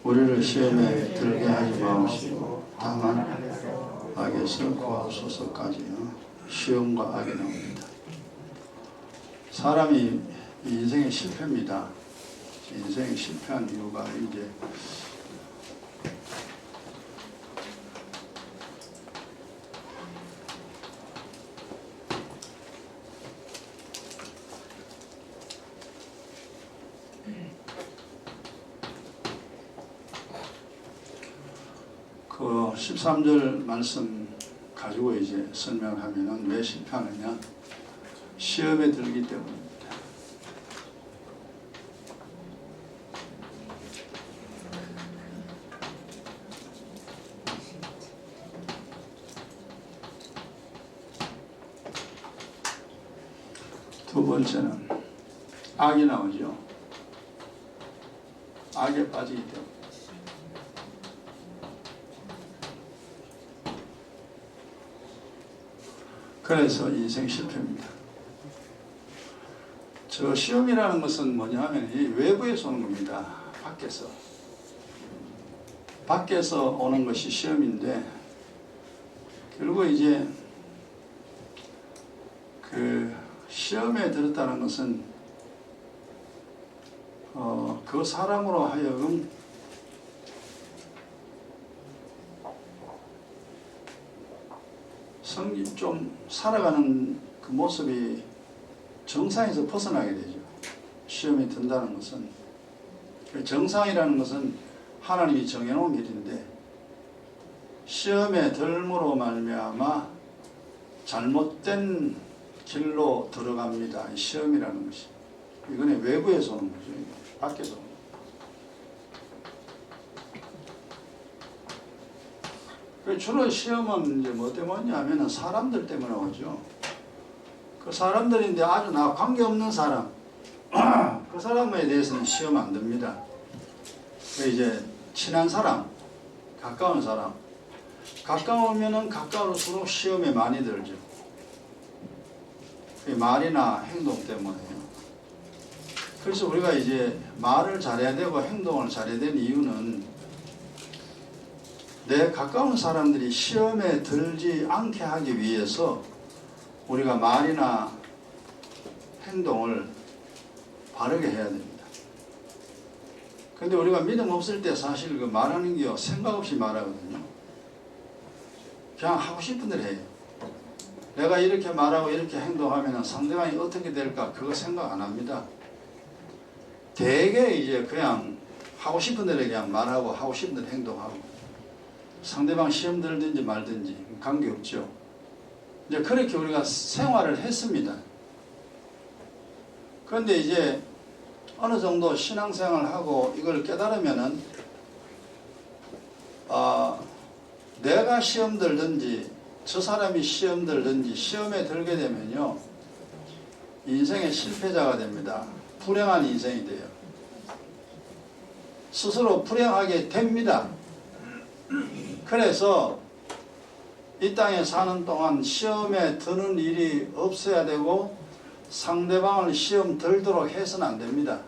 우리를 시험에 들게 하지 마옵시고 다만 악에서 구하소서까지요. 시험과 악이 나옵니다. 사람이 인생의 실패입니다. 인생이 실패한 이유가 이제 그 13절 말씀 가지고 이제 설명하면은 왜 실패하느냐? 시험에 들기 때문입니다. 두 번째는 악이 나오죠. 악에 빠지기 때문에. 그래서 인생 실패입니다. 저 시험이라는 것은 뭐냐 하면 이 외부에서 오는 겁니다. 밖에서 오는 것이 시험인데, 결국 이제 그 시험에 들었다는 것은 그 사람으로 하여금 좀 살아가는 그 모습이 정상에서 벗어나게 되죠. 시험이 든다는 것은. 정상이라는 것은 하나님이 정해놓은 길인데, 시험에 들므로 말미암아 잘못된 길로 들어갑니다. 시험이라는 것이. 이거는 외부에서 오는 거죠. 밖에서 오는 거죠. 주로 시험은 이제 뭐 때문이냐 하면 사람들 때문에 오죠. 그 사람들인데 아주 나 관계없는 사람, 그 사람에 대해서는 시험 안 듭니다. 이제 친한 사람, 가까운 사람, 가까우면은 가까울수록 시험에 많이 들죠. 말이나 행동 때문에요. 그래서 우리가 이제 말을 잘해야 되고 행동을 잘해야 되는 이유는 내 가까운 사람들이 시험에 들지 않게 하기 위해서 우리가 말이나 행동을 바르게 해야 됩니다. 근데 우리가 믿음 없을 때 사실 그 말하는 게 생각 없이 말하거든요. 그냥 하고 싶은 대로 해요. 내가 이렇게 말하고 이렇게 행동하면 상대방이 어떻게 될까 그거 생각 안 합니다. 되게 이제 그냥 하고 싶은 대로 그냥 말하고 하고 싶은 대로 행동하고 상대방 시험 들든지 말든지 관계없죠. 이제 그렇게 우리가 생활을 했습니다. 그런데 이제 어느 정도 신앙생활을 하고 이걸 깨달으면은 내가 시험 들든지 저 사람이 시험 들든지 시험에 들게 되면요 인생의 실패자가 됩니다. 불행한 인생이 돼요. 스스로 불행하게 됩니다. 그래서 이 땅에 사는 동안 시험에 드는 일이 없어야 되고 상대방을 시험 들도록 해서는 안 됩니다.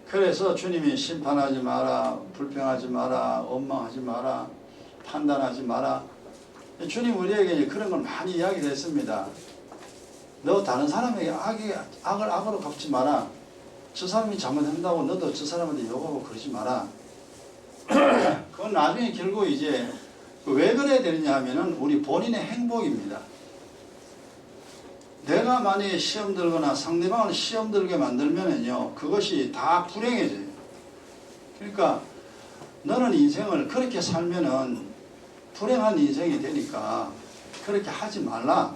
그래서 주님이 심판하지 마라, 불평하지 마라, 원망하지 마라, 판단하지 마라. 주님 우리에게 그런 걸 많이 이야기를 했습니다. 너 다른 사람에게 악을 악으로 갚지 마라. 저 사람이 잘못한다고 너도 저 사람한테 욕하고 그러지 마라. 그건 나중에 결국 이제 왜 그래야 되느냐 하면은 우리 본인의 행복입니다. 내가 만약에 시험 들거나 상대방을 시험 들게 만들면은요 그것이 다 불행해져요. 그러니까 너는 인생을 그렇게 살면은 불행한 인생이 되니까 그렇게 하지 말라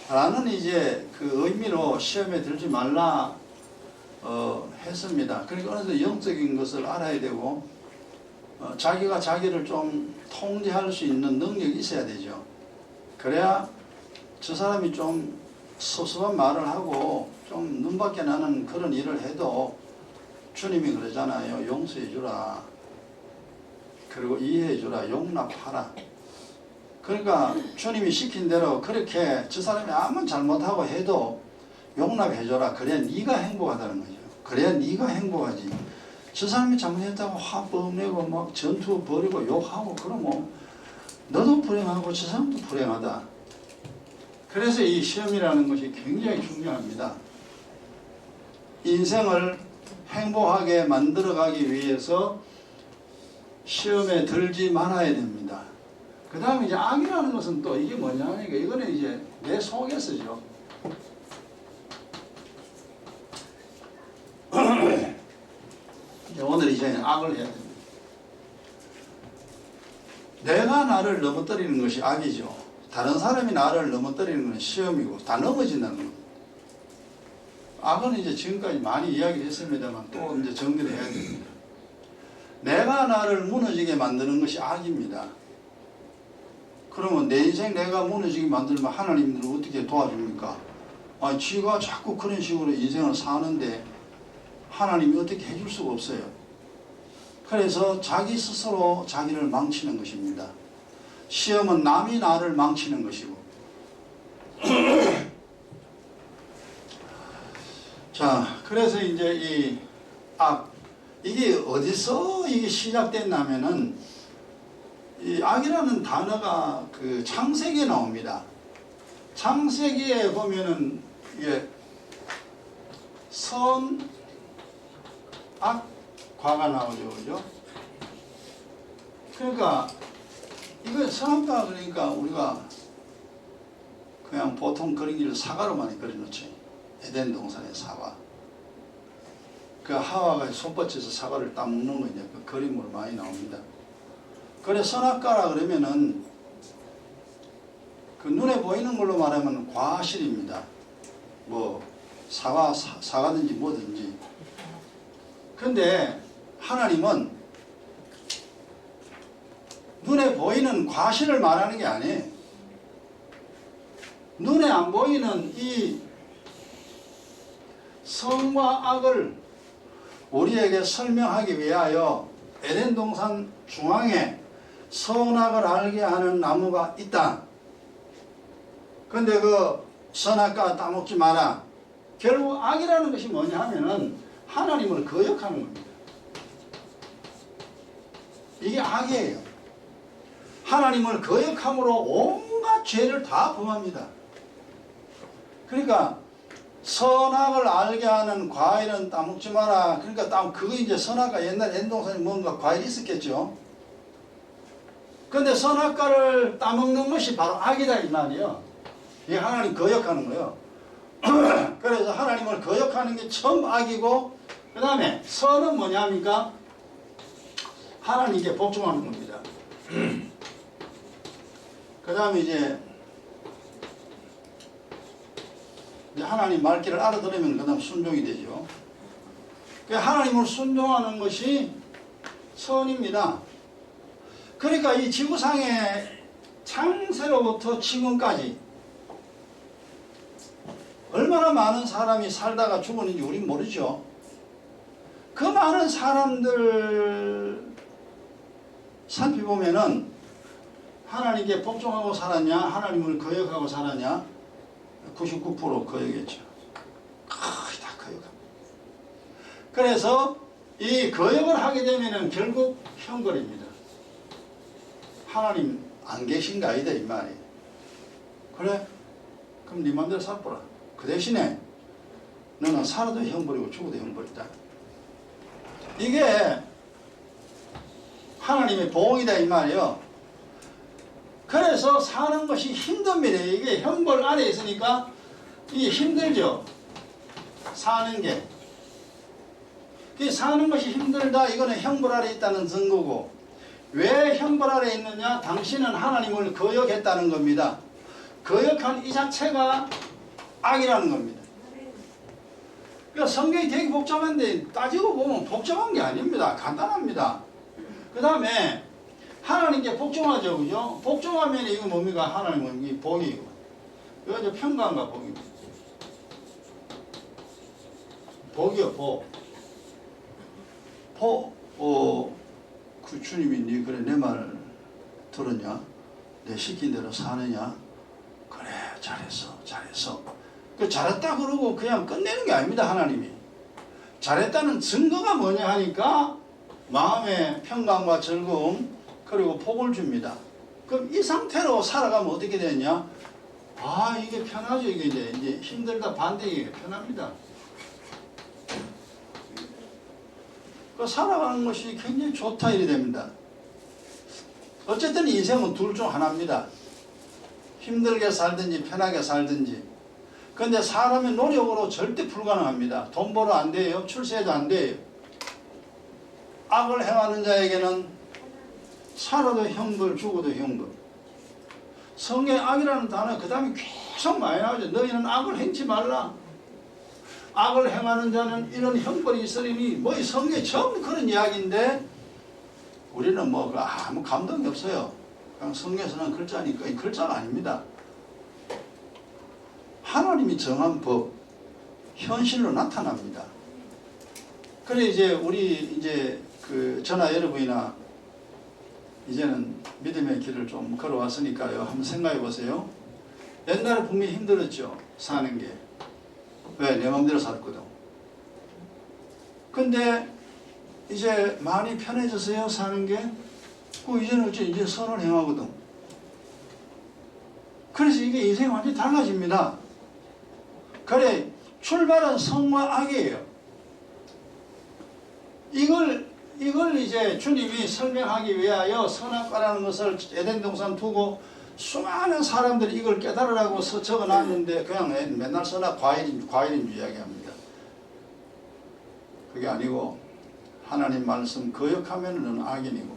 라는 이제 그 의미로 시험에 들지 말라 했습니다. 그러니까 어느 정도 영적인 것을 알아야 되고 자기가 자기를 좀 통제할 수 있는 능력이 있어야 되죠. 그래야 저 사람이 좀 소소한 말을 하고 좀 눈밖에 나는 그런 일을 해도 주님이 그러잖아요. 용서해 주라. 그리고 이해해 주라. 용납하라. 그러니까 주님이 시킨 대로 그렇게 저 사람이 아무 잘못하고 해도 용납해 줘라. 그래야 네가 행복하다는 거죠. 그래야 네가 행복하지. 저 사람이 잘못했다고 화 뻥내고 막 전투 벌이고 욕하고 그러면 너도 불행하고 저 사람도 불행하다. 그래서 이 시험이라는 것이 굉장히 중요합니다. 인생을 행복하게 만들어가기 위해서 시험에 들지 말아야 됩니다. 그 다음에 이제 악이라는 것은 또 이게 뭐냐니까 이거는 이제 내 속에서죠. 오늘 이제 악을 해야 됩니다. 내가 나를 넘어뜨리는 것이 악이죠. 다른 사람이 나를 넘어뜨리는 것은 시험이고 다 넘어진다는 겁니다. 악은 이제 지금까지 많이 이야기를 했습니다만 또 이제 정리를 해야 됩니다. 내가 나를 무너지게 만드는 것이 악입니다. 그러면 내 인생 내가 무너지게 만들면 하나님들은 어떻게 도와줍니까? 아니, 지가 자꾸 그런 식으로 인생을 사는데 하나님이 어떻게 해줄 수가 없어요. 그래서 자기 스스로 자기를 망치는 것입니다. 시험은 남이 나를 망치는 것이고. 자, 그래서 이제 이 악, 이게 어디서 이게 시작됐냐면은 이 악이라는 단어가 그 창세기에 나옵니다. 창세기에 보면은 이게 선, 악, 과가 나오죠, 그죠? 그러니까 이거 선악과 그러니까 우리가 그냥 보통 그런 길 사과로 많이 그려놓죠. 에덴 동산의 사과. 그 하와가 손뻗쳐서 사과를 따먹는 거 이제 그 그림으로 많이 나옵니다. 그래 선악과라 그러면은 그 눈에 보이는 걸로 말하면 과실입니다. 뭐 사과든지 뭐든지. 근데 하나님은 눈에 보이는 과실을 말하는 게 아니에요. 눈에 안 보이는 이 선과 악을 우리에게 설명하기 위하여 에덴 동산 중앙에 선악을 알게 하는 나무가 있다. 근데 그 선악과 따먹지 마라. 결국 악이라는 것이 뭐냐 하면은 하나님을 거역하는 겁니다. 이게 악이에요. 하나님을 거역함으로 온갖 죄를 다 범합니다. 그러니까 선악을 알게 하는 과일은 따먹지 마라. 그러니까 그거 이제 선악과 옛날에 엔동산에 뭔가 과일이 있었겠죠. 근데 선악과를 따먹는 것이 바로 악이다 이 말이에요. 이게 하나님 거역하는 거예요. 그래서 하나님을 거역하는 게 처음 악이고, 그 다음에 선은 뭐냐니까 하나님께 복종하는 겁니다. 그 다음에 이제 하나님 말귀를 알아들으면 그 다음 순종이 되죠. 하나님을 순종하는 것이 선입니다. 그러니까 이 지구상에 창세로부터 지금까지 얼마나 많은 사람이 살다가 죽었는지 우린 모르죠. 그 많은 사람들 살펴보면은 하나님께 복종하고 살았냐, 하나님을 거역하고 살았냐, 99% 거역했죠. 거의 다 거역합니다. 그래서 이 거역을 하게 되면은 결국 형벌입니다. 하나님 안 계신가 아니다 이 말이에요. 그래? 그럼 네 맘대로 살거라. 그 대신에 너는 살아도 형벌이고 죽어도 형벌이다. 이게 하나님의 보응이다 이 말이에요. 그래서 사는 것이 힘듭니다. 이게 형벌 아래 있으니까 이게 힘들죠. 사는 게. 사는 것이 힘들다. 이거는 형벌 아래 있다는 증거고, 왜 형벌 아래 있느냐? 당신은 하나님을 거역했다는 겁니다. 거역한 이 자체가 악이라는 겁니다. 그러니까 성경이 되게 복잡한데 따지고 보면 복잡한 게 아닙니다. 간단합니다. 그 다음에 하나님께 복종하죠, 그죠? 복종하면 이거 뭡니까? 하나님은 이 복이고, 이거 이제 평강과 복입니다. 복이요, 복. 그 주님이 네 그래 내 말 들었냐? 내 시킨 대로 사느냐? 그래, 잘했어. 그 잘했다 그러고 그냥 끝내는 게 아닙니다, 하나님이. 잘했다는 증거가 뭐냐 하니까 마음의 평강과 즐거움 그리고 복을 줍니다. 그럼 이 상태로 살아가면 어떻게 되냐? 아, 이게 편하죠. 이게 이제 힘들다 반대에 편합니다. 그 살아가는 것이 굉장히 좋다 이래 됩니다. 어쨌든 인생은 둘 중 하나입니다. 힘들게 살든지 편하게 살든지. 그런데 사람의 노력으로 절대 불가능합니다. 돈 벌어 안 돼요. 출세해도 안 돼요. 악을 행하는 자에게는 살아도 형벌, 죽어도 형벌. 성경에 악이라는 단어 그 다음에 계속 많이 나오죠. 너희는 악을 행치 말라. 악을 행하는 자는 이런 형벌이 있으리니, 뭐 이 성경에 전부 그런 이야기인데 우리는 뭐 아무 감동이 없어요. 그냥 성경에서는 글자니까 이 글자가 아닙니다. 하나님이 정한 법, 현실로 나타납니다. 그래 이제 우리 이제 그 저나 여러분이나 이제는 믿음의 길을 좀 걸어왔으니까요. 한번 생각해 보세요. 옛날에 분명히 힘들었죠. 사는 게. 왜? 내 마음대로 살거든. 근데 이제 많이 편해졌어요. 사는 게. 이제는 이제 선을 행하거든. 그래서 이게 인생이 완전히 달라집니다. 그래, 출발은 성과 악이에요. 이걸 이제 주님이 설명하기 위하여 선악과라는 것을 에덴 동산 두고 수많은 사람들이 이걸 깨달으라고 적어 놨는데 그냥 맨날 선악 과일인 줄 이야기합니다. 그게 아니고 하나님 말씀 거역하면은 악인이고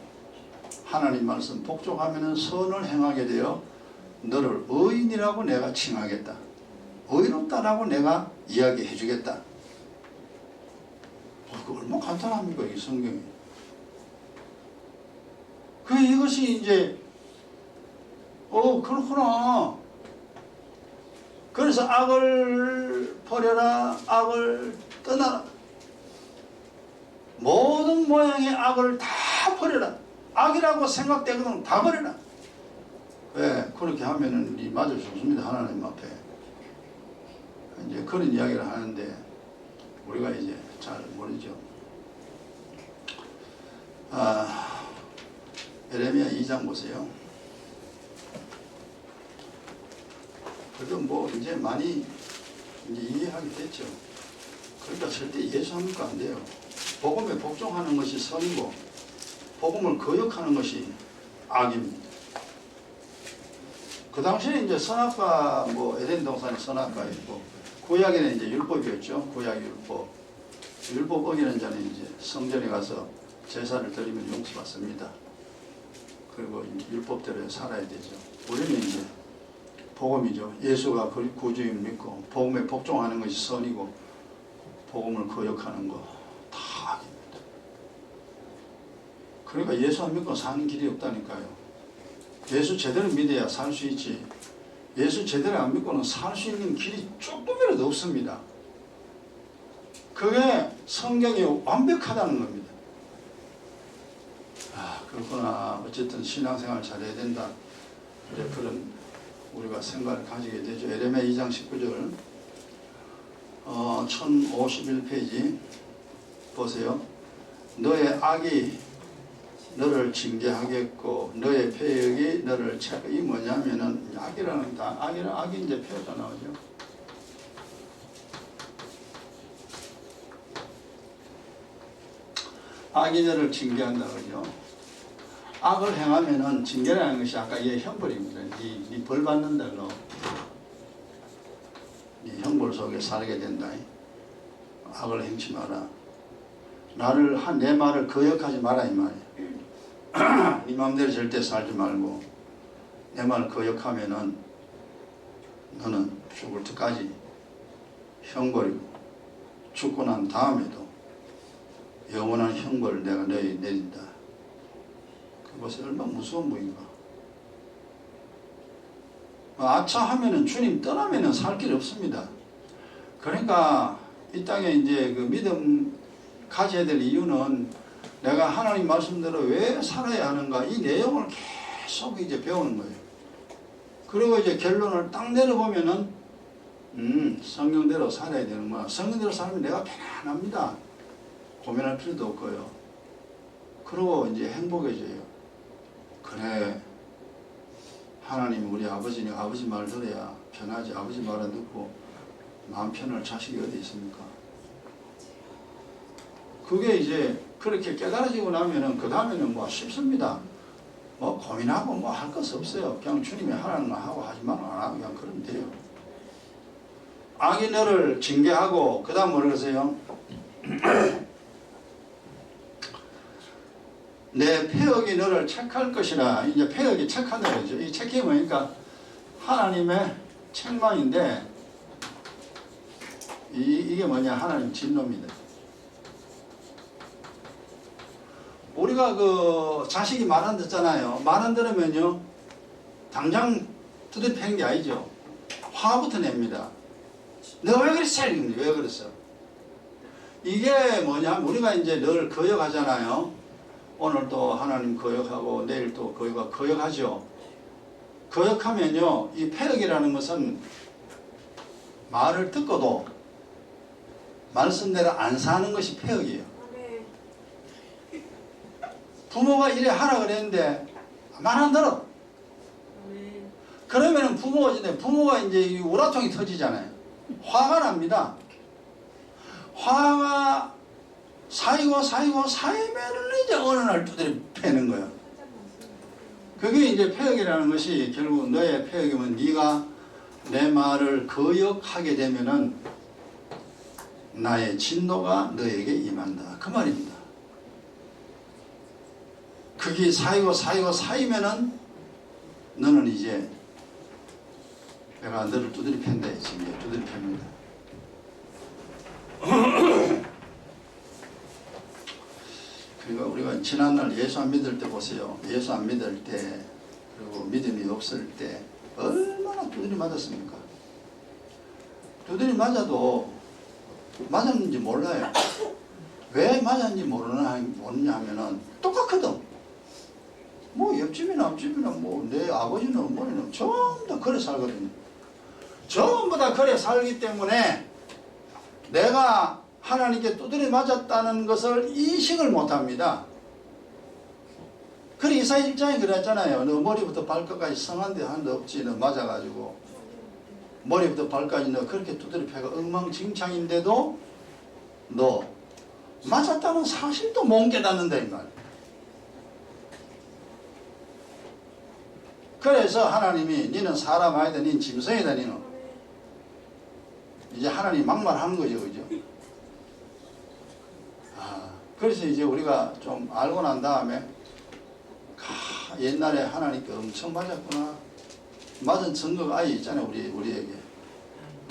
하나님 말씀 복종하면은 선을 행하게 되어 너를 의인이라고 내가 칭하겠다. 의롭다라고 내가 이야기해 주겠다. 그거 얼마나 간단합니까, 이 성경이. 이것이 이제, 그렇구나. 그래서 악을 버려라, 악을 떠나라. 모든 모양의 악을 다 버려라. 악이라고 생각되거든 다 버려라. 왜? 그렇게 하면은 이 맞을 수 없습니다, 하나님 앞에. 이제 그런 이야기를 하는데, 우리가 이제 잘 모르죠. 에레미야 2장 보세요. 그래도 뭐 이제 많이 이제 이해하게 됐죠. 그러니까 절대 예수하는 거 안 돼요. 복음에 복종하는 것이 선이고 복음을 거역하는 것이 악입니다. 그 당시에 이제 선악과 뭐 에덴 동산에 선악과 있고 구약에는 이제 율법이었죠. 구약 율법. 율법 어기는 자는 이제 성전에 가서 제사를 드리면 용서받습니다. 그리고 율법대로 살아야 되죠. 우리는 이제 복음이죠. 예수가 구주임을 믿고 복음에 복종하는 것이 선이고 복음을 거역하는 거 다 악입니다. 그러니까 예수 안 믿고 사는 길이 없다니까요. 예수 제대로 믿어야 살 수 있지. 예수 제대로 안 믿고는 살 수 있는 길이 조금이라도 없습니다. 그게 성경이 완벽하다는 겁니다. 그렇구나. 어쨌든 신앙생활 잘해야 된다. 그런 우리가 생각을 가지게 되죠. 에레미야 2장 19절 1051페이지 보세요. 너의 악이 너를 징계하겠고 너의 패역이 너를 이 뭐냐면은 악이라는 악이 이제 표가 나오죠. 악이 너를 징계한다 그러죠. 악을 행하면은 징계라는 것이 아까 얘 형벌입니다. 네 벌 받는 대로 네 형벌 속에 살게 된다. 악을 행치 마라. 내 말을 거역하지 마라 이 말이야. 네 마음대로 절대 살지 말고 내 말을 거역하면은 너는 죽을 때까지 형벌이고 죽고 난 다음에도 영원한 형벌을 내가 너희에 내린다. 그것이 얼마나 무서운 분인가. 아차 하면은 주님 떠나면은 살 길이 없습니다. 그러니까 이 땅에 이제 그 믿음 가져야 될 이유는 내가 하나님 말씀대로 왜 살아야 하는가 이 내용을 계속 이제 배우는 거예요. 그리고 이제 결론을 딱 내려보면은 성경대로 살아야 되는구나. 성경대로 살면 내가 편안합니다. 고민할 필요도 없고요. 그리고 이제 행복해져요. 그래, 하나님 우리 아버지니까 아버지 말 들어야 편하지. 아버지 말 안 듣고 마음 편할 자식이 어디 있습니까? 그게 이제 그렇게 깨달아지고 나면은 그 다음에는 뭐 쉽습니다. 뭐 고민하고 뭐 할 것이 없어요. 그냥 주님이 하라는 거 하고 하지만 안 하고 그냥 그러면 돼요. 악이 너를 징계하고 그 다음 뭐라 그러세요? 내 폐역이 너를 책할 것이라. 이제 폐역이 책한다 그러죠. 이 책이 뭐니까 하나님의 책망인데 이게 뭐냐? 하나님 진노입니다. 우리가 그 자식이 말 안 듣잖아요. 말 안 들으면요 당장 두드려 패는 게 아니죠. 화부터 냅니다. 너 왜 그랬어? 왜 그랬어? 이게 뭐냐? 우리가 이제 늘 거역하잖아요. 오늘 또 하나님 거역하고 내일 또 거역하죠. 거역하면요 이 패역이라는 것은 말을 듣고도 말씀대로 안 사는 것이 패역이에요. 부모가 이래 하라 그랬는데 말 안 들어. 그러면은 부모가 이제 우라통이 터지잖아요. 화가 납니다. 화가 쌓이면은 이제 어느 날 두드려 패는 거예요. 그게 이제 패역이라는 것이 결국 너의 패역이면 네가 내 말을 거역하게 되면은 나의 진노가 너에게 임한다. 그 말입니다. 그게 쌓이면은 너는 이제 내가 너를 두드려 팬다 했지. 이제 두드려 팹니다. 그러니까 우리가 지난날 예수 안 믿을 때 보세요. 예수 안 믿을 때 그리고 믿음이 없을 때 얼마나 두드려 맞았습니까? 두드려 맞아도 맞았는지 몰라요. 왜 맞았는지 모르냐 하면은 똑같거든. 뭐 옆집이나 앞집이나 뭐 내 아버지는 어머니는 전부 다 그래 살거든요. 전부 다 그래 살기 때문에 내가 하나님께 두드려 맞았다는 것을 인식을 못합니다. 그래 이사야 1장에 그랬잖아요. 너 머리부터 발끝까지 성한데 한데 없지. 너 맞아가지고 머리부터 발까지 너 그렇게 두드려 패가 엉망진창인데도 너 맞았다는 사실도 못 깨닫는다 이 말. 그래서 하나님이 니는 사람 아니다. 니는 짐승이다. 니는 이제 하나님 막말하는 거죠. 그죠? 그래서 이제 우리가 좀 알고 난 다음에 옛날에 하나님께 엄청 맞았구나. 맞은 증거가 아예 있잖아요. 우리에게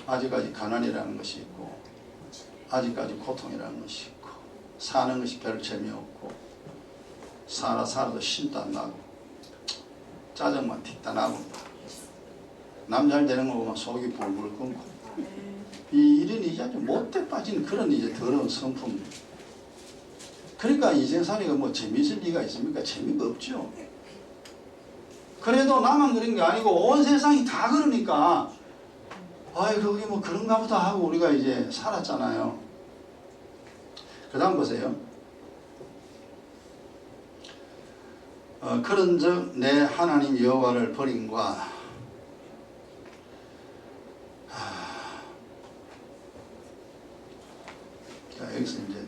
아직까지 가난이라는 것이 있고 아직까지 고통이라는 것이 있고 사는 것이 별 재미없고 살아도 신도 안 나고 짜증만 틱다 나고 남 잘 되는 거 보면 속이 불불 끓고 이 일은 이제 아주 못돼 빠진 그런 이제 더러운 성품. 그러니까 인생살이가 뭐 재미있을 리가 있습니까? 재미가 없죠. 그래도 나만 그런 게 아니고 온 세상이 다 그러니까 아이 그게 뭐 그런가 보다 하고 우리가 이제 살았잖아요. 그 다음 보세요. 그런즉 내 하나님 여호와를 버림과 자 여기서 이제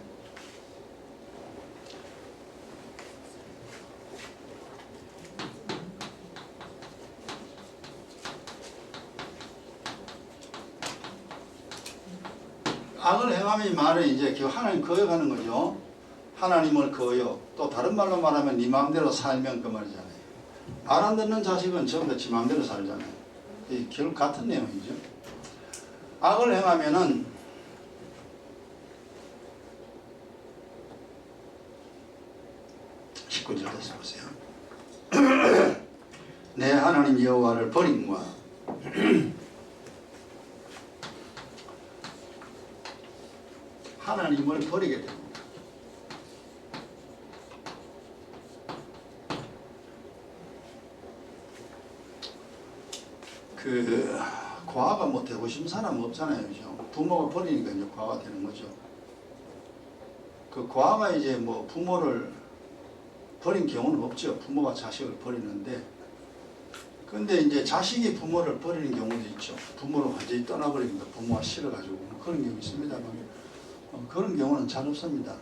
악을 행하면 이 말은 이제 하나님 거역하는 거죠. 하나님을 거역. 또 다른 말로 말하면 네 마음대로 살면 그 말이잖아요. 말 안 듣는 자식은 전부 다 지 마음대로 살잖아요. 결국 같은 내용이죠. 악을 행하면은 다시 보세요. 내 하나님 여호와를 버림과 하나님을 버리게 됩니다. 과가 뭐 되고 싶은 사람은 없잖아요. 그죠? 부모가 버리니까 이제 과가 되는 거죠. 그 고아가 이제 뭐 부모를 버린 경우는 없죠. 부모가 자식을 버리는데, 근데 이제 자식이 부모를 버리는 경우도 있죠. 부모를 완전히 떠나버리니까 부모가 싫어가지고 그런 경우 있습니다만 그런 경우는 잘 없습니다.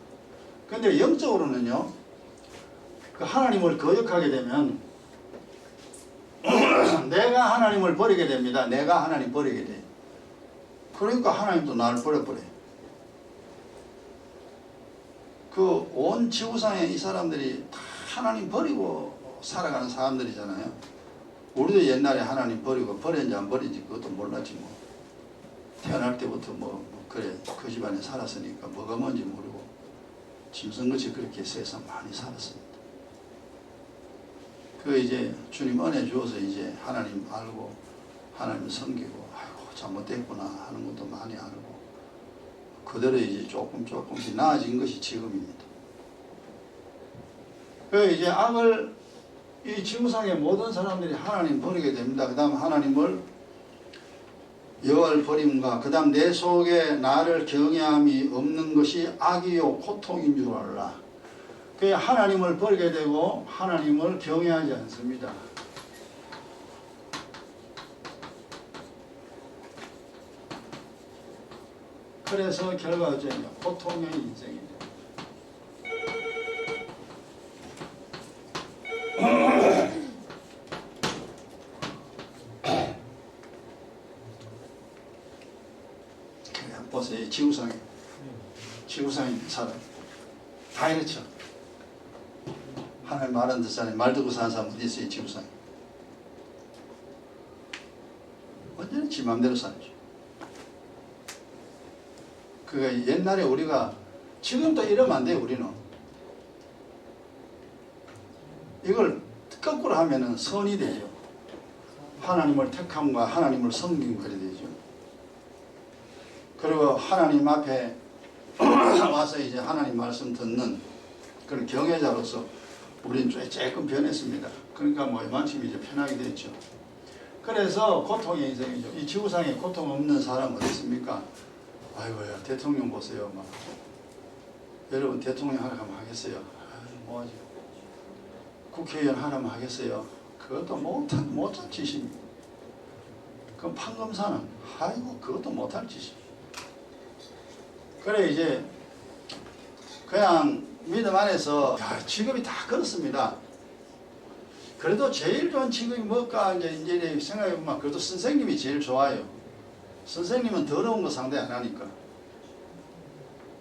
근데 영적으로는요, 그 하나님을 거역하게 되면 내가 하나님을 버리게 됩니다. 내가 하나님 버리게 돼. 그러니까 하나님도 나를 버려버려요. 그 온 지구상에 이 사람들이 다 하나님 버리고 살아가는 사람들이잖아요. 우리도 옛날에 하나님 버리고 버렸는지 안 버린지 그것도 몰랐지 뭐. 태어날 때부터 뭐 그래 그 집안에 살았으니까 뭐가 뭔지 모르고 짐승같이 그렇게 세상 많이 살았습니다. 그 이제 주님 은혜 주어서 이제 하나님 알고 하나님 섬기고 아이고 잘못됐구나 하는 것도 많이 알고 그대로 이제 조금씩 나아진 것이 지금입니다. 그 이제 악을 이 지구상의 모든 사람들이 하나님 버리게 됩니다. 그 다음 하나님을 여호와를 버림과 그 다음 내 속에 나를 경외함이 없는 것이 악이요 고통인 줄 알라. 그 하나님을 버리게 되고 하나님을 경외하지 않습니다. 그래서 결과적으로 고통의 인생이죠. 그냥 보세요. 지구상에 사람 다 이렇죠. 하나님 말은 듣잖아요. 말 듣고 사는 사람 어디 있어요? 지구상에. 완전히 지 맘대로 살죠. 그게 옛날에 우리가 지금도 이러면 안 돼요. 우리는 이걸 거꾸로 하면은 선이 되죠. 하나님을 택함과 하나님을 섬긴 그리 되죠. 그리고 하나님 앞에 와서 이제 하나님 말씀 듣는 그런 경외자로서 우리는 조금 변했습니다. 그러니까 뭐 이만큼 이제 편하게 됐죠. 그래서 고통의 인생이죠. 이 지구상에 고통 없는 사람 어디 있습니까? 아이고야 대통령 보세요. 막 여러분 대통령 하라면 하겠어요? 뭐하죠? 국회의원 하라면 하겠어요? 그것도 못할 짓입니다. 그럼 판검사는 아이고 그것도 못할 짓입니다. 그래 이제 그냥 믿음 안에서 직업이 다 그렇습니다. 그래도 제일 좋은 직업이 뭘까 이제 생각해보면 그래도 선생님이 제일 좋아요. 선생님은 더러운 거 상대 안 하니까.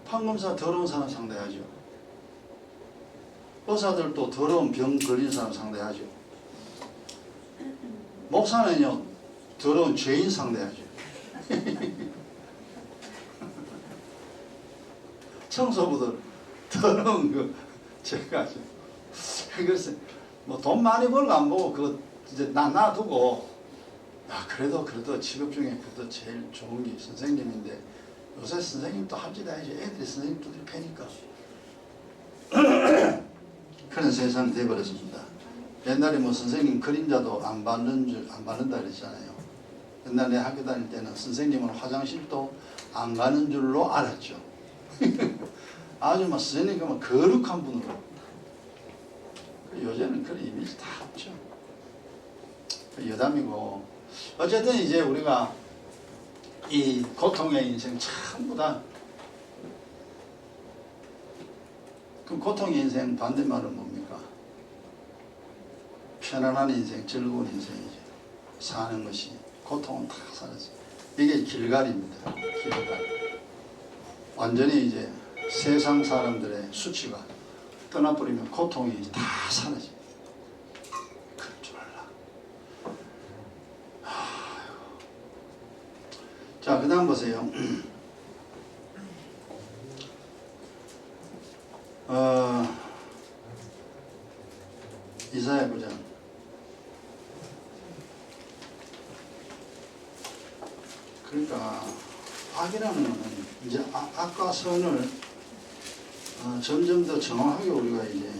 판검사 더러운 사람 상대하죠. 의사들도 더러운 병 걸린 사람 상대하죠. 목사는요 더러운 죄인 상대하죠. 청소부들 더러운 거 제가 하죠. 그래서 뭐 돈 많이 벌고 안 보고 그거 이제 놔두고 그래도 직업 중에 그래도 제일 좋은 게 선생님인데 요새 선생님도 할 짓 해야지. 애들이 선생님 두드려 패니까. 그런 세상이 돼버렸습니다. 옛날에 뭐 선생님 그림자도 안 받는다 그랬잖아요. 옛날에 내 학교 다닐 때는 선생님은 화장실도 안 가는 줄로 알았죠. 아주 막 선생님 그만 거룩한 분으로. 요새는 그런 이미지 다 없죠. 여담이고. 어쨌든 이제 우리가 이 고통의 인생 전부 다 그 고통의 인생 반대말은 뭡니까? 편안한 인생, 즐거운 인생이죠. 사는 것이 고통은 다 사라져. 이게 길갈입니다. 길갈. 완전히 이제 세상 사람들의 수치가 떠나버리면 고통이 다 사라집니다. 그럴 줄 알라. 자, 그 다음 보세요. 이사야 9장. 그러니까 악이라는 것은 이제 악과 선을 점점 더 정확하게 우리가 이제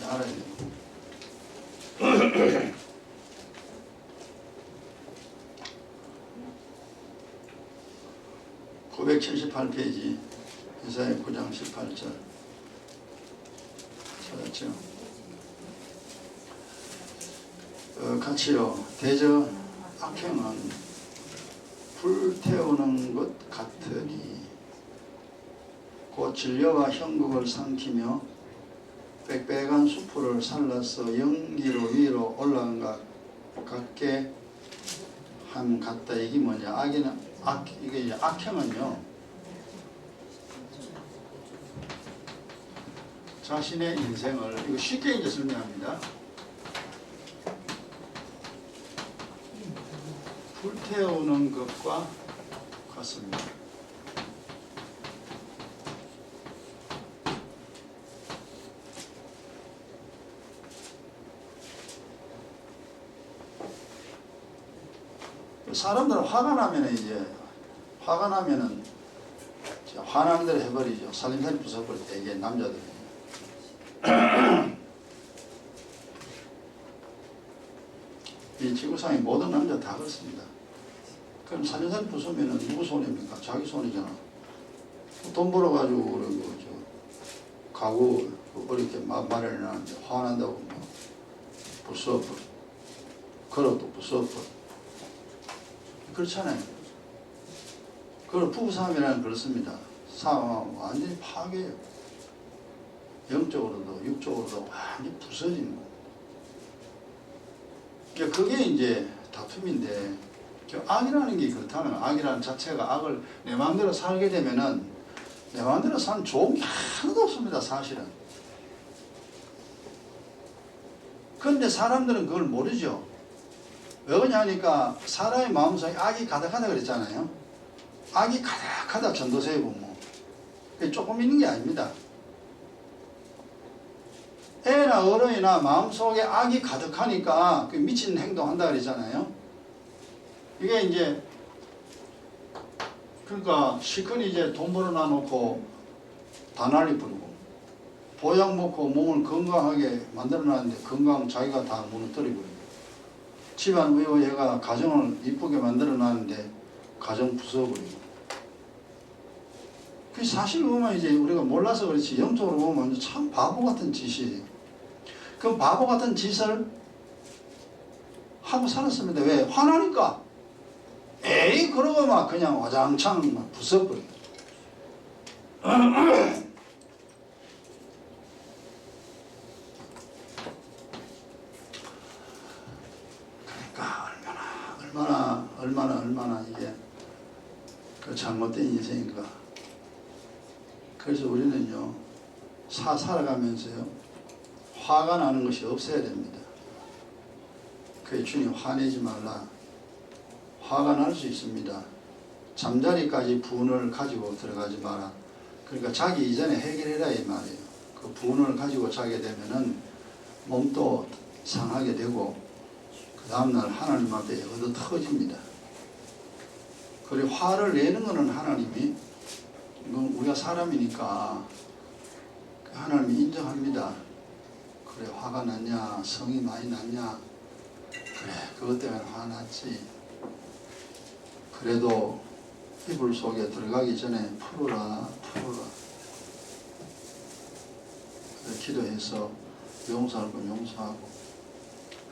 알아야 돼요. 978페이지 이사야 이사야 9장 18절 찾았죠? 같이요. 대저 악행은 불태우는 것 같으니 곧 진려와 형국을 삼키며 빽빽한 수풀을 살라서 연기로 위로 올라간 것 같게 함 같다. 이게 뭐냐? 이게 이제 악행은요, 자신의 인생을, 이거 쉽게 이제 설명합니다. 불태우는 것과 같습니다. 사람들은 화가 나면은 화나는 대로 해버리죠. 살림살이 부숴버릴 때, 이게 남자들이. 이 지구상의 모든 남자 다 그렇습니다. 그럼 살림살이 부수면은 누구 손입니까? 자기 손이잖아. 돈 벌어가지고 그러고 가구 어렵게 마련해놨는데 화난다고 뭐 부숴버려. 그릇도 부숴버려. 그렇잖아요. 그걸 부부싸움이라는 그렇습니다. 싸움은 완전히 파괴예요. 영적으로도 육적으로도 완전히 부서지는 거예요. 그러니까 그게 이제 다툼인데, 악이라는 게 그렇다는 거예요. 악이라는 자체가, 악을 내 마음대로 살게 되면은 내 마음대로 사는 좋은 게 하나도 없습니다. 사실은. 그런데 사람들은 그걸 모르죠. 왜 그러냐니까 사람의 마음속에 악이 가득하다 그랬잖아요. 악이 가득하다 전도서에 보면 조금 있는 게 아닙니다. 애나 어른이나 마음속에 악이 가득하니까 미친 행동한다 그랬잖아요. 이게 이제 그러니까 시큰이 이제 돈 벌어놔 놓고 다 난리 부르고, 보약 먹고 몸을 건강하게 만들어 놨는데 건강 자기가 다 무너뜨리고, 집안 의회가 가정을 이쁘게 만들어 놨는데 가정 부숴버리고. 그 사실 보면 이제 우리가 몰라서 그렇지 영적으로 보면 참 바보 같은 짓이에요. 그 바보 같은 짓을 하고 살았습니다. 왜? 화나니까. 에이 그러고 막 그냥 와장창 막 부숴버려. 그러니까 얼마나 이게 그 잘못된 인생인가. 그래서 우리는요, 살아가면서요, 화가 나는 것이 없어야 됩니다. 그게 주님 화내지 말라. 화가 날 수 있습니다. 잠자리까지 분을 가지고 들어가지 마라. 그러니까 자기 이전에 해결해라 이 말이에요. 그 분을 가지고 자게 되면은 몸도 상하게 되고 그 다음날 하나님 앞에 얻어 터집니다. 그리고 화를 내는 것은 하나님이, 우리가 사람이니까 하나님이 인정합니다. 그래 화가 났냐, 성이 많이 났냐, 그래 그것 때문에 화났지. 그래도 이불 속에 들어가기 전에 풀어라. 기도해서 용서할 건 용서하고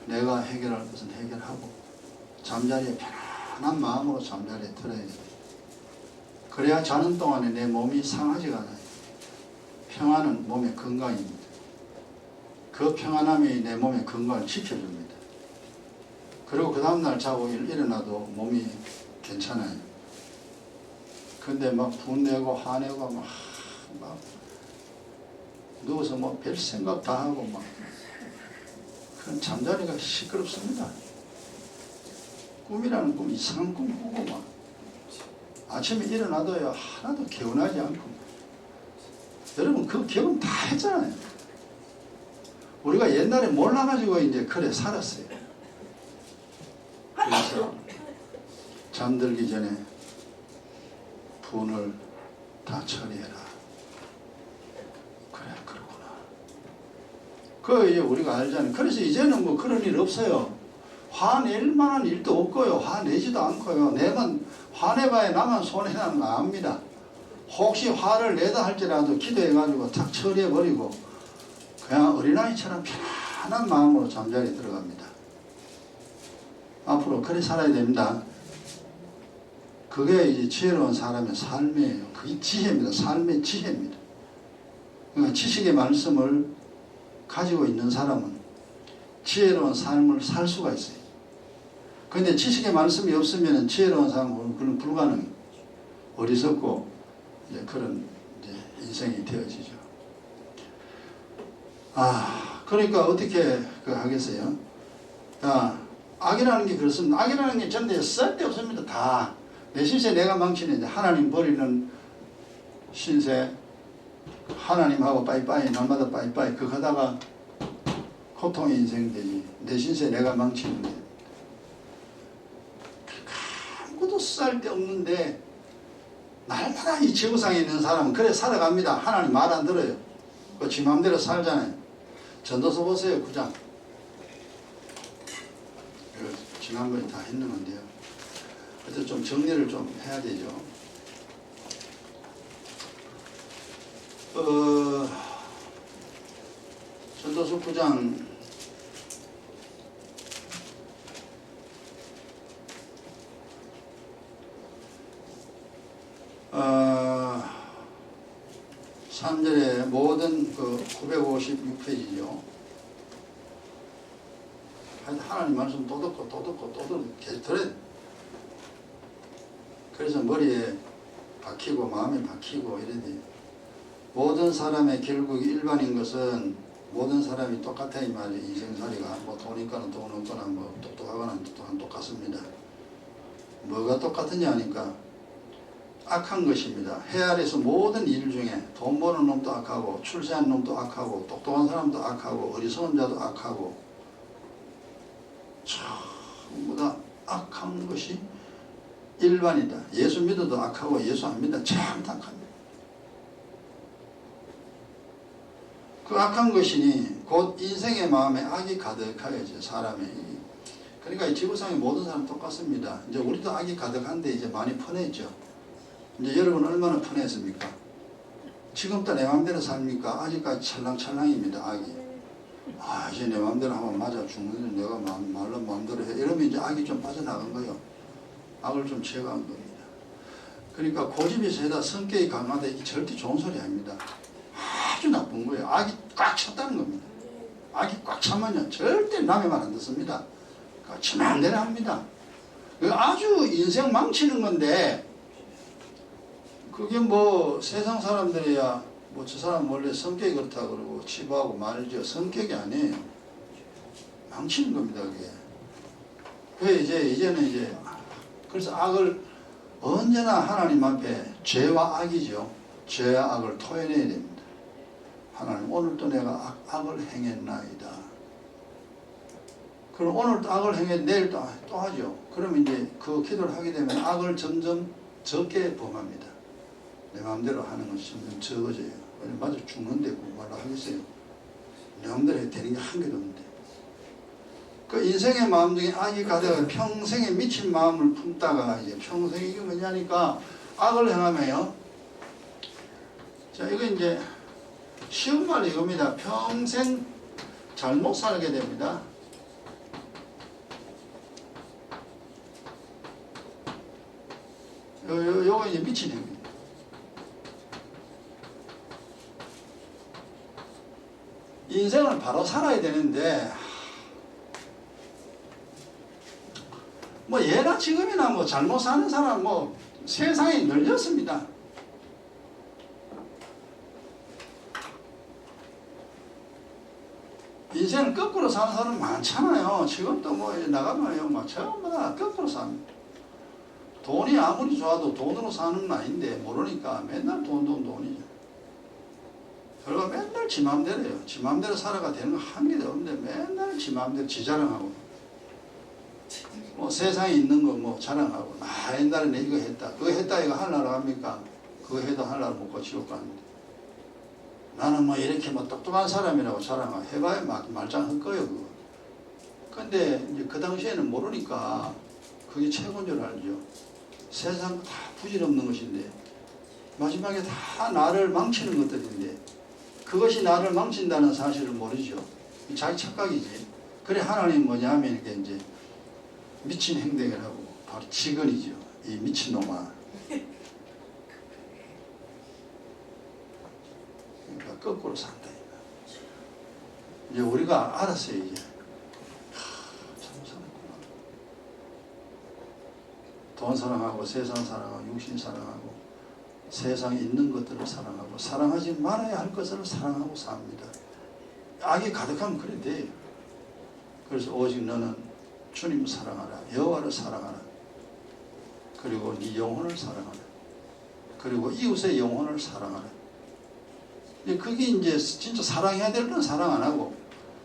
내가 해결할 것은 해결하고 잠자리에 편안한 마음으로 잠자리에 들어야 돼. 그래야 자는 동안에 내 몸이 상하지가 않아요. 평안은 몸의 건강입니다. 그 평안함이 내 몸의 건강을 지켜줍니다. 그리고 그 다음날 자고 일어나도 몸이 괜찮아요. 근데 막 분내고 화내고 막 누워서 뭐 별 생각 다 하고 막 그런 잠자리가 시끄럽습니다. 꿈이라는 꿈, 이상한 꿈 꾸고 막 아침에 일어나도요 하나도 개운하지 않고. 여러분 그 경험 다 했잖아요. 우리가 옛날에 몰라가지고 이제 그래 살았어요. 그래서 잠들기 전에 분을 다 처리해라. 그래 그렇구나. 그 이제 우리가 알잖아요. 그래서 이제는 뭐 그런 일 없어요. 화낼 만한 일도 없고요. 화내지도 않고요. 내만 화내봐야 나만 손해나는 거 압니다. 혹시 화를 내다 할지라도 기도해가지고 탁 처리해버리고 그냥 어린아이처럼 편안한 마음으로 잠자리에 들어갑니다. 앞으로 그래 살아야 됩니다. 그게 이제 지혜로운 사람의 삶이에요. 그게 지혜입니다. 삶의 지혜입니다. 그러니까 지식의 말씀을 가지고 있는 사람은 지혜로운 삶을 살 수가 있어요. 그런데 지식의 말씀이 없으면 지혜로운 사람은 그건 불가능해요. 어리석고 이제 그런 이제 인생이 되어지죠. 그러니까 어떻게 하겠어요? 악이라는 게 그렇습니다. 악이라는 게 전대 쓸데없습니다. 다. 내 신세 내가 망치는 이제 하나님 버리는 신세, 하나님하고 빠이빠이, 날마다 빠이빠이, 그거 하다가 고통의 인생 되지. 내 신세 내가 망치는 게. 아무것도 쓸데없는데, 날마다 이 지구상에 있는 사람은 그래 살아갑니다. 하나님 말 안 들어요. 지 마음대로 살잖아요. 전도서 보세요, 9장. 지난번에 다 했는 건데요. 그래서 좀 정리를 좀 해야 되죠. 전도서 9장 3절에 모든 956페이지죠. 하나님 말씀 또 듣고 또 듣고 또 듣고 계속 들어야 돼. 그래서 머리에 박히고 마음에 박히고 이래야 돼. 모든 사람의 결국이 일반인 것은 모든 사람이 똑같아 이 말이에요. 인생살이가 뭐 돈 있거나 돈 없거나 뭐 똑똑하거나 똑같습니다. 뭐가 똑같으냐 하니까 악한 것입니다. 해 아래서 모든 일 중에 돈 버는 놈도 악하고 출세한 놈도 악하고 똑똑한 사람도 악하고 어리석은 자도 악하고 전부 다 악한 것이 일반이다. 예수 믿어도 악하고 예수 안 믿어도 참 악합니다. 그 악한 것이니 곧 인생의 마음에 악이 가득하여져 사람이. 그러니까 이 지구상의 모든 사람 똑같습니다. 이제 우리도 악이 가득한데 이제 많이 편했죠. 이제 여러분 얼마나 편했습니까? 지금도 내 마음대로 삽니까? 아직까지 찰랑찰랑입니다. 악이. 이제 내 마음대로 하면 맞아 죽는데 내가 말로 마음대로 해. 이러면 이제 악이 좀 빠져나간 거예요. 악을 좀 제거한 겁니다. 그러니까 고집이 세다 성격이 강하다 이게 절대 좋은 소리 아닙니다. 아주 나쁜 거예요. 악이 꽉 찼다는 겁니다. 악이 꽉 차면요 절대 남의 말 안 듣습니다. 그러니까 지 마음대로 합니다. 아주 인생 망치는 건데 그게 뭐 세상 사람들이야 뭐 저 사람 원래 성격이 그렇다 그러고 치부하고 말이죠. 성격이 아니에요. 망치는 겁니다. 그게. 왜 이제는 그래서 악을 언제나 하나님 앞에 죄와 악이죠. 죄와 악을 토해내야 됩니다. 하나님 오늘도 내가 악을 행했나이다. 그럼 오늘도 악을 행했 내일 또 하죠. 그러면 이제 그 기도를 하게 되면 악을 점점 적게 범합니다. 내 마음대로 하는 것이 점점 적어져요. 맞아 죽는데 뭐라 하겠어요. 내 마음대로 해도 되는 게 한 개도 없는데. 그 인생의 마음 중에 악이 가득한 평생에 미친 마음을 품다가 이제 평생 이게 뭐냐니까 악을 행하며요. 자, 이거 이제 쉬운 말이 이겁니다. 평생 잘못 살게 됩니다. 요거 이제 미친 행위입니다. 인생을 바로 살아야 되는데 뭐 예나 지금이나 뭐 잘못 사는 사람 뭐 세상에 널렸습니다. 인생을 거꾸로 사는 사람 많잖아요. 지금도 뭐 나가면요 막 전부 다 거꾸로 삽니다. 돈이 아무리 좋아도 돈으로 사는 건 아닌데 모르니까 맨날 돈이죠. 결과 맨날 지 마음대로 해요. 지 마음대로 살아가 되는 거 한 개도 없는데 맨날 지 마음대로 지 자랑하고 뭐 세상에 있는 거 뭐 자랑하고 옛날에 내 이거 했다 그거 했다 이거 하려고 합니까? 그거 해도 하려고 먹고 지옥 가는데 나는 뭐 이렇게 뭐 똑똑한 사람이라고 자랑하고 해봐야 말짱할 거예요 그거. 근데 이제 그 당시에는 모르니까 그게 최고인 줄 알죠. 세상 다 부질없는 것인데 마지막에 다 나를 망치는 것들인데 그것이 나를 망친다는 사실을 모르죠. 자기 착각이지. 그래 하나님 뭐냐면 이게 이제 미친 행동을 하고 바로 직언이죠. 이 미친놈아. 그러니까 거꾸로 산다. 이제 우리가 알았어요. 이제 참 사랑구나. 돈 사랑하고 세상 사랑하고 육신 사랑하고 세상에 있는 것들을 사랑하고 사랑하지 말아야 할 것을 사랑하고 삽니다. 악이 가득하면 그래 돼요. 그래서 오직 너는 주님을 사랑하라. 여호와를 사랑하라. 그리고 네 영혼을 사랑하라. 그리고 이웃의 영혼을 사랑하라. 그게 이제 진짜 사랑해야 될 건 사랑 안 하고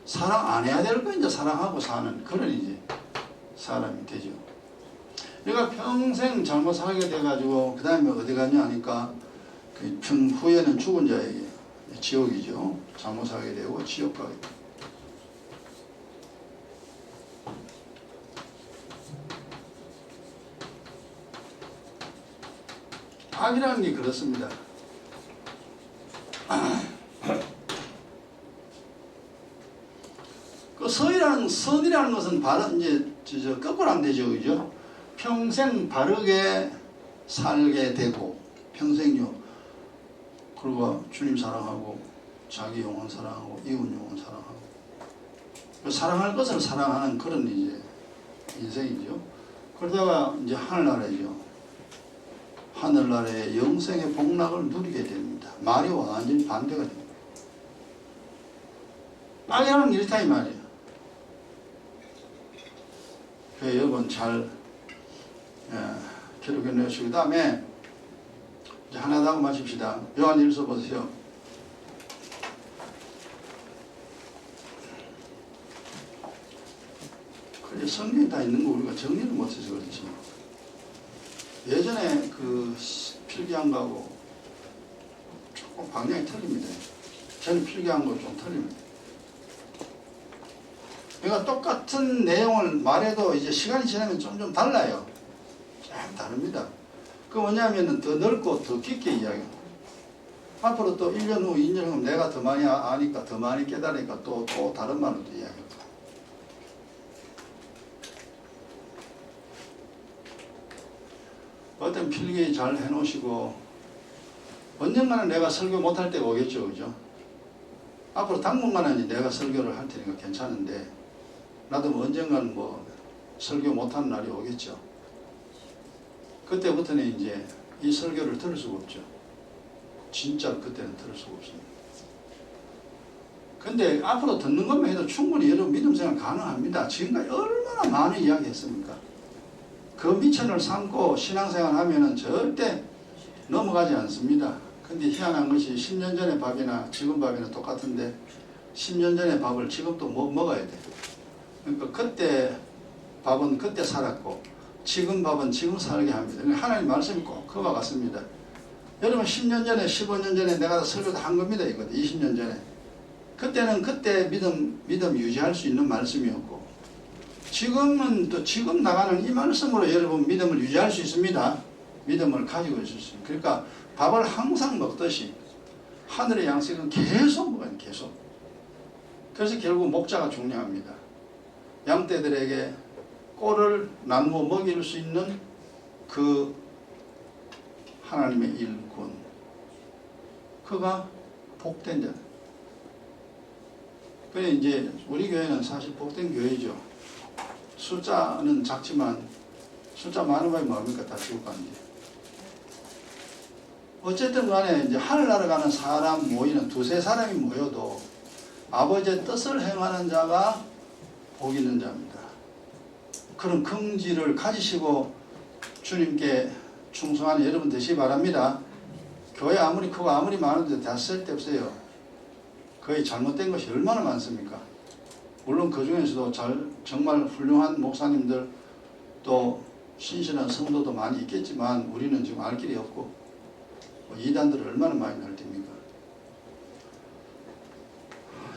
사랑 안 해야 될 건 이제 사랑하고 사는 그런 이제 사람이 되죠. 내가 평생 잘못 살게 돼가지고 그 다음에 어디 갔냐 하니까 그 후에는 죽은 자에게 지옥이죠. 잘못 살게 되고 지옥 가게 돼요. 악이라는 게 그렇습니다. 그 선이라는 것은 바로 이제 거꾸로 하면 되죠, 그죠? 평생 바르게 살게 되고 평생요. 그리고 주님 사랑하고 자기 영혼 사랑하고 이웃 영혼 사랑하고 사랑할 것을 사랑하는 그런 이제 인생이죠. 그러다가 이제 하늘나라죠. 하늘나라의 영생의 복락을 누리게 됩니다. 말이 완전히 반대가 됩니다. 악이라는 이렇다 이 말이에요. 그래서 여러분 잘 기록해 놓으시고 그 다음에 이제 하나 더 하고 마칩시다. 요한일서 보세요. 그래 성경에 다 있는 거 우리가 정리를 못해서 그렇지. 예전에 그 필기한 거하고 조금 방향이 틀립니다. 저는 필기한 거 좀 틀립니다. 그러니까 똑같은 내용을 말해도 이제 시간이 지나면 좀 달라요. 좀 다릅니다. 그 뭐냐면은 더 넓고 더 깊게 이야기합니다. 앞으로 또 1년 후, 2년 후 내가 더 많이 아니까 더 많이 깨달으니까 또 다른 말로 또 이야기합니다. 어떤 필기 잘 해놓으시고 언젠가는 내가 설교 못할 때가 오겠죠, 그죠? 앞으로 당분간은 이제 내가 설교를 할 테니까 괜찮은데 나도 뭐 언젠가는 뭐 설교 못하는 날이 오겠죠. 그때부터는 이제 이 설교를 들을 수가 없죠. 진짜 그때는 들을 수가 없습니다. 근데 앞으로 듣는 것만 해도 충분히 여러분 믿음 생활 가능합니다. 지금까지 얼마나 많은 이야기 했습니까? 그 미천을 삼고 신앙생활 하면은 절대 넘어가지 않습니다. 근데 희한한 것이 10년 전의 밥이나 지금 밥이나 똑같은데 10년 전의 밥을 지금 또 먹어야 돼. 그러니까 그때 밥은 그때 살았고 지금 밥은 지금 살게 합니다. 하나님 말씀이 꼭 그와 같습니다. 여러분 10년 전에 15년 전에 내가 설교도 한 겁니다. 이거 20년 전에. 그때는 그때 믿음 유지할 수 있는 말씀이었고 지금은 또 지금 나가는 이 말씀으로 여러분 믿음을 유지할 수 있습니다. 믿음을 가지고 있을 수 있습니다. 그러니까 밥을 항상 먹듯이 하늘의 양식은 계속 먹어요. 계속. 그래서 결국 목자가 중요합니다. 양떼들에게 꼴을 나누어 먹일 수 있는 그 하나님의 일꾼, 그가 복된 자. 그래 이제 우리 교회는 사실 복된 교회죠. 숫자는 작지만 숫자 많은 바에 뭐합니까? 다 지옥 가는데. 어쨌든 간에 이제 하늘나라 가는 사람 모이는 두세 사람이 모여도 아버지의 뜻을 행하는 자가 복 있는 자입니다. 그런 긍지를 가지시고 주님께 충성하는 여러분 되시기 바랍니다. 교회 아무리 크고 아무리 많은데 다 쓸데없어요. 거의 잘못된 것이 얼마나 많습니까? 물론 그 중에서도 정말 훌륭한 목사님들 또 신실한 성도도 많이 있겠지만 우리는 지금 알 길이 없고 이단들을 얼마나 많이 날립니까?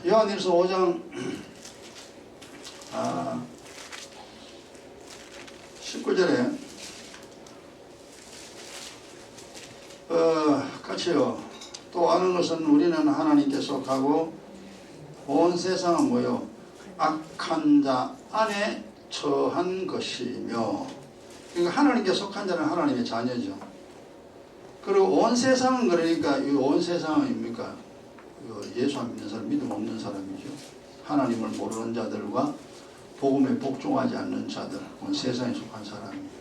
요한일서 5장 19절에 그렇지요. 또 아는 것은 우리는 하나님께 속하고 온 세상은 뭐요? 악한 자 안에 처한 것이며, 그러니까 하나님께 속한 자는 하나님의 자녀죠. 그리고 온 세상은, 그러니까 이 온 세상은 뭡니까? 예수 안 믿는 사람, 믿음 없는 사람이죠. 하나님을 모르는 자들과 복음에 복종하지 않는 자들, 온 세상에 속한 사람입니다.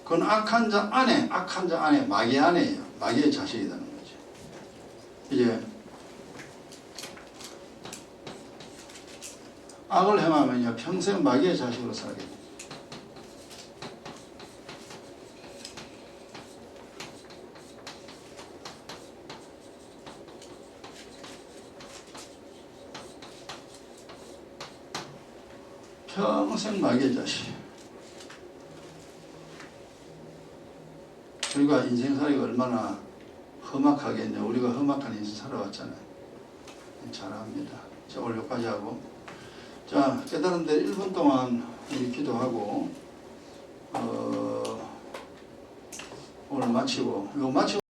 그건 악한 자 안에, 마귀 안에요. 마귀의 자식이라는 거죠. 이제 악을 행하면요, 평생 마귀의 자식으로 살게 됩니다. 평생 마귀의 자식. 우리가 인생살이가 얼마나 험악하겠냐. 우리가 험악한 인생 살아왔잖아요. 잘합니다. 자, 오늘 여기까지 하고. 자, 깨달은 데 1분 동안 우리 기도하고, 오늘 마치고, 이거 마치고